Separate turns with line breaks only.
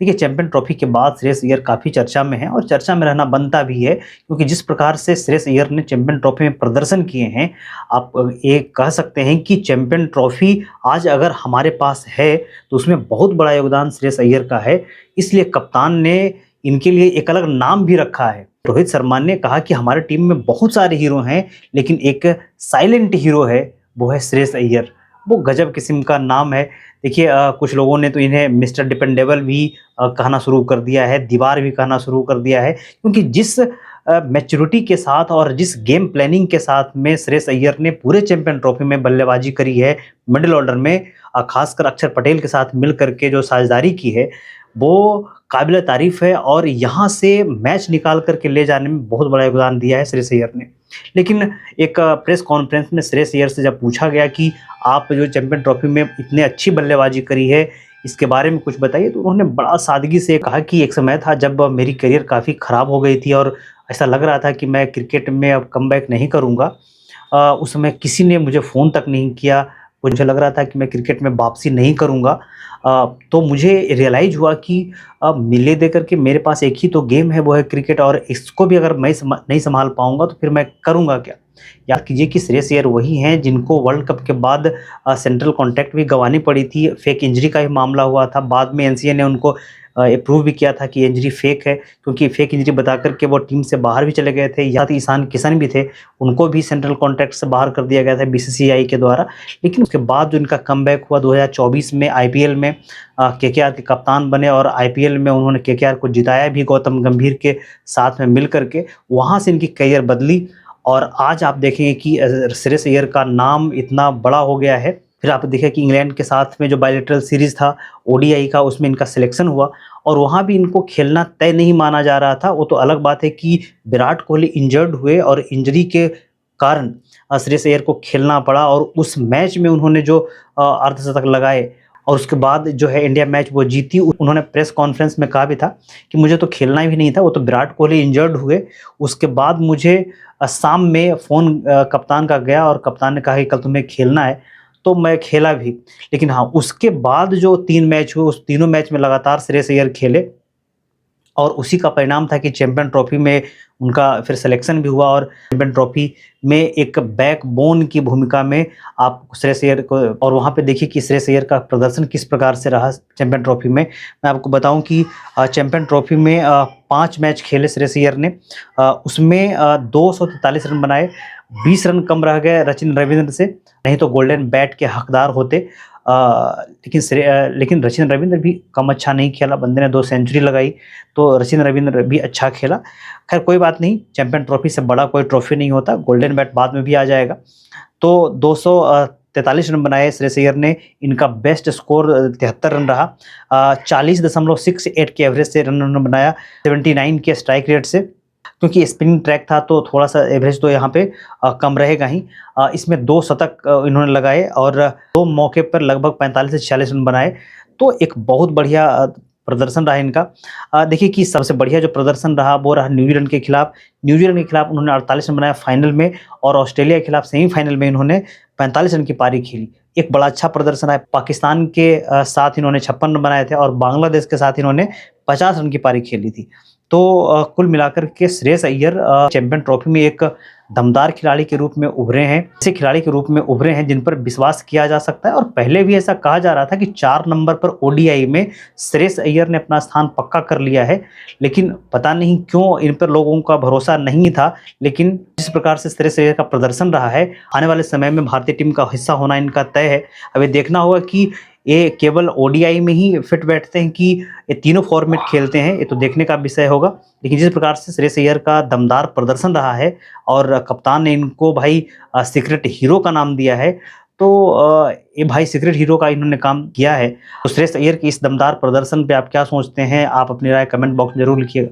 देखिए, champion trophy के बाद श्रेयस अय्यर काफ़ी चर्चा में है और चर्चा में रहना बनता भी है, क्योंकि जिस प्रकार से श्रेयस अय्यर ने चैंपियन ट्रॉफी में प्रदर्शन किए हैं, आप ये कह सकते हैं कि चैंपियन ट्रॉफी आज अगर हमारे पास है, तो उसमें बहुत बड़ा योगदान श्रेयस अय्यर का है। इसलिए कप्तान ने इनके लिए एक अलग नाम भी रखा है। रोहित शर्मा ने कहा कि हमारे टीम में बहुत सारे हीरो हैं, लेकिन एक साइलेंट हीरो है, वो है श्रेयस अय्यर। वो गजब किस्म का नाम है। देखिए, कुछ लोगों ने तो इन्हें मिस्टर डिपेंडेबल भी कहना शुरू कर दिया है, दीवार भी कहना शुरू कर दिया है, क्योंकि जिस मैच्योरिटी के साथ और जिस गेम प्लानिंग के साथ में श्रेयस अय्यर ने पूरे चैंपियन ट्रॉफी में बल्लेबाजी करी है, मिडिल ऑर्डर में खासकर अक्षर पटेल के साथ मिल करके जो साझेदारी की है, वो काबिल तारीफ़ है और यहाँ से मैच निकाल कर के ले जाने में बहुत बड़ा योगदान दिया है श्रेयस अय्यर ने। लेकिन एक प्रेस कॉन्फ्रेंस में श्रेयस अय्यर से जब पूछा गया कि आप जो चैंपियन ट्रॉफी में इतने अच्छी बल्लेबाजी करी है, इसके बारे में कुछ बताइए, तो उन्होंने बड़ा सादगी से कहा कि एक समय था जब मेरी करियर काफ़ी ख़राब हो गई थी और ऐसा लग रहा था कि मैं क्रिकेट में अब कमबैक नहीं करूँगा। उस समय किसी ने मुझे फ़ोन तक नहीं किया, मुझे लग रहा था कि मैं क्रिकेट में वापसी नहीं करूँगा। तो मुझे रियलाइज़ हुआ कि मिले दे करके मेरे पास एक ही तो गेम है, वो है क्रिकेट, और इसको भी अगर मैं नहीं सँभाल पाऊँगा तो फिर मैं करूँगा क्या? याद कीजिए कि श्रेयस अय्यर वही हैं जिनको वर्ल्ड कप के बाद सेंट्रल कॉन्टैक्ट भी गँवानी पड़ी थी। फेक इंजरी का भी मामला हुआ था। बाद में एनसीए ने उनको प्रूव भी किया था कि इंजरी फेक है, क्योंकि फेक इंजरी बता कर के वो टीम से बाहर भी चले गए थे। यहाँ तो ईशान किशन भी थे, उनको भी सेंट्रल कॉन्ट्रैक्ट से बाहर कर दिया गया था बीसीसीआई के द्वारा। लेकिन उसके बाद जो इनका कमबैक हुआ 2024 में आईपीएल में, केकेआर के कप्तान बने और आईपीएल में उन्होंने केकेआर को जिताया भी गौतम गंभीर के साथ में मिल करके। वहाँ से इनकी करियर बदली और आज आप देखेंगे कि श्रेयस अय्यर का नाम इतना बड़ा हो गया है। फिर आप देखें कि इंग्लैंड के साथ में जो बायलैटरल सीरीज़ था ओडीआई का, उसमें इनका सिलेक्शन हुआ और वहाँ भी इनको खेलना तय नहीं माना जा रहा था। वो तो अलग बात है कि विराट कोहली इंजर्ड हुए और इंजरी के कारण श्रेयस अय्यर को खेलना पड़ा और उस मैच में उन्होंने जो अर्धशतक लगाए और उसके बाद जो है इंडिया मैच वो जीती। उन्होंने प्रेस कॉन्फ्रेंस में कहा भी था कि मुझे तो खेलना भी नहीं था, वो तो विराट कोहली इंजर्ड हुए। उसके बाद मुझे शाम में फ़ोन कप्तान का गया और कप्तान ने कहा कि कल तुम्हें खेलना है, तो मैं खेला भी। लेकिन हाँ, उसके बाद जो 3 मैच हुए, उस तीनों मैच में लगातार श्रेयस अय्यर खेले और उसी का परिणाम था कि चैंपियन ट्रॉफी में उनका फिर सिलेक्शन भी हुआ और चैंपियन ट्रॉफी में एक बैकबोन की भूमिका में आप श्रेयस अय्यर को, और वहाँ पे देखिए कि श्रेयस अय्यर का प्रदर्शन किस प्रकार से रहा चैंपियन ट्रॉफी में। मैं आपको बताऊं कि चैंपियन ट्रॉफी में 5 मैच खेले श्रेयस अय्यर ने, उसमें 243 रन बनाए, 20 रन कम रह गए रचिन रविंद्र से, नहीं तो गोल्डन बैट के हकदार होते। लेकिन रचिन रविंद्र भी कम अच्छा नहीं खेला, बंदे ने 2 सेंचुरी लगाई, तो रचिन रविंद्र भी अच्छा खेला। खैर कोई बात नहीं, चैंपियन ट्रॉफी से बड़ा कोई ट्रॉफी नहीं होता, गोल्डन बैट बाद में भी आ जाएगा। तो 243 रन बनाए श्रेयस अय्यर ने, इनका बेस्ट स्कोर 73 रन रहा। 40.68 के एवरेज से रन बनाया, 79 के स्ट्राइक रेट से, क्योंकि स्पिनिंग ट्रैक था तो थोड़ा सा एवरेज तो यहाँ पे कम रहेगा ही। इसमें 2 शतक इन्होंने लगाए और 2 मौके पर लगभग 45 से 46 रन बनाए, तो एक बहुत बढ़िया प्रदर्शन रहा इनका। देखिए कि सबसे बढ़िया जो प्रदर्शन रहा वो रहा न्यूजीलैंड के खिलाफ। न्यूजीलैंड के खिलाफ उन्होंने 48 रन बनाया फाइनल में, और ऑस्ट्रेलिया के खिलाफ सेमीफाइनल में इन्होंने 45 रन की पारी खेली। एक बड़ा अच्छा प्रदर्शन है। पाकिस्तान के साथ इन्होंने 56 रन बनाए थे और बांग्लादेश के साथ इन्होंने 50 रन की पारी खेली थी। तो कुल मिलाकर के श्रेयस अय्यर चैंपियन ट्रॉफी में एक दमदार खिलाड़ी के रूप में उभरे हैं, ऐसे खिलाड़ी के रूप में उभरे हैं जिन पर विश्वास किया जा सकता है। और पहले भी ऐसा कहा जा रहा था कि 4 नंबर पर ओडीआई में श्रेयस अय्यर ने अपना स्थान पक्का कर लिया है, लेकिन पता नहीं क्यों इन पर लोगों का भरोसा नहीं था। लेकिन जिस प्रकार से श्रेयस अय्यर का प्रदर्शन रहा है, आने वाले समय में भारतीय टीम का हिस्सा होना इनका तय है। अब ये देखना होगा कि ये केवल ओडीआई में ही फिट बैठते हैं कि ये तीनों फॉर्मेट खेलते हैं, ये तो देखने का विषय होगा। लेकिन जिस प्रकार से श्रेयस अय्यर का दमदार प्रदर्शन रहा है और कप्तान ने इनको भाई सीक्रेट हीरो का नाम दिया है, तो ये भाई सीक्रेट हीरो का इन्होंने काम किया है। तो श्रेयस अय्यर की इस दमदार प्रदर्शन पे आप क्या सोचते हैं? आप अपनी राय कमेंट बॉक्स में ज़रूर लिखिएगा।